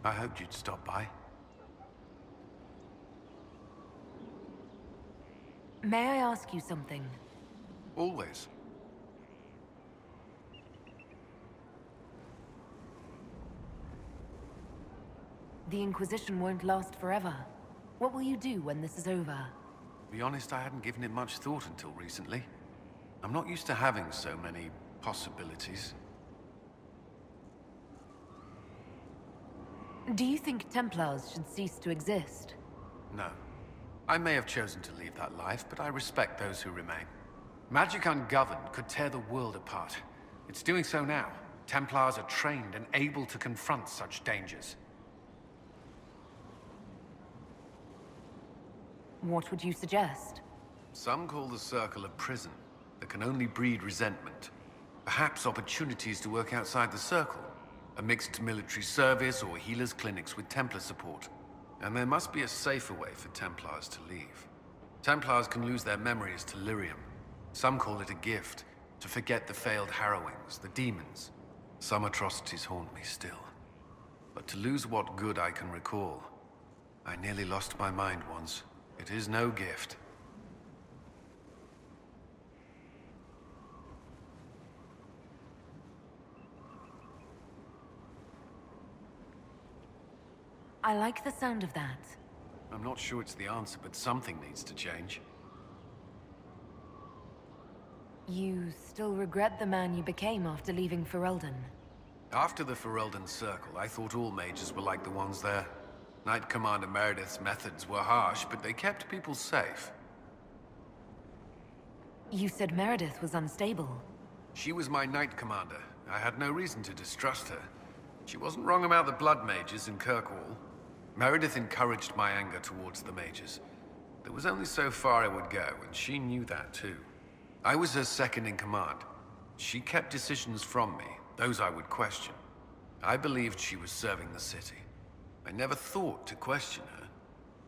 I hoped you'd stop by. May I ask you something? Always. The Inquisition won't last forever. What will you do when this is over? To be honest, I hadn't given it much thought until recently. I'm not used to having so many possibilities. Do you think Templars should cease to exist? No. I may have chosen to leave that life, but I respect those who remain. Magic ungoverned could tear the world apart. It's doing so now. Templars are trained and able to confront such dangers. What would you suggest? Some call the Circle a prison that can only breed resentment. Perhaps opportunities to work outside the Circle. A mixed military service or healers' clinics with Templar support. And there must be a safer way for Templars to leave. Templars can lose their memories to lyrium. Some call it a gift, to forget the failed harrowings, the demons. Some atrocities haunt me still. But to lose what good I can recall, I nearly lost my mind once. It is no gift. I like the sound of that. I'm not sure it's the answer, but something needs to change. You still regret the man you became after leaving Ferelden? After the Ferelden Circle, I thought all mages were like the ones there. Knight Commander Meredith's methods were harsh, but they kept people safe. You said Meredith was unstable. She was my Knight Commander. I had no reason to distrust her. She wasn't wrong about the Blood Mages in Kirkwall. Meredith encouraged my anger towards the mages. There was only so far I would go, and she knew that too. I was her second in command. She kept decisions from me, those I would question. I believed she was serving the city. I never thought to question her,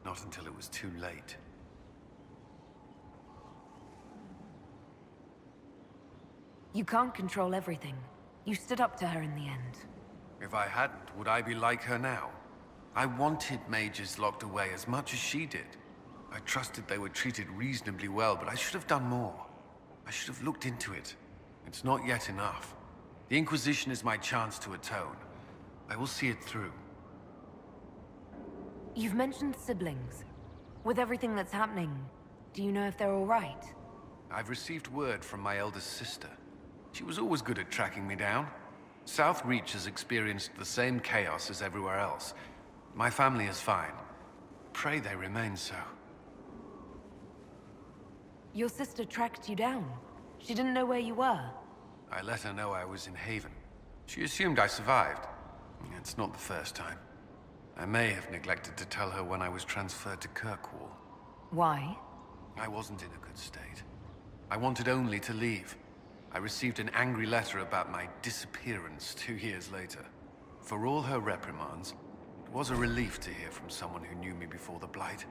not until it was too late. You can't control everything. You stood up to her in the end. If I hadn't, would I be like her now? I wanted mages locked away as much as she did. I trusted they were treated reasonably well, but I should have done more. I should have looked into it. It's not yet enough. The Inquisition is my chance to atone. I will see it through. You've mentioned siblings. With everything that's happening, do you know if they're all right? I've received word from my eldest sister. She was always good at tracking me down. South Reach has experienced the same chaos as everywhere else. My family is fine. Pray they remain so. Your sister tracked you down. She didn't know where you were. I let her know I was in Haven. She assumed I survived. It's not the first time. I may have neglected to tell her when I was transferred to Kirkwall. Why? I wasn't in a good state. I wanted only to leave. I received an angry letter about my disappearance 2 years later. For all her reprimands, it was a relief to hear from someone who knew me before the Blight.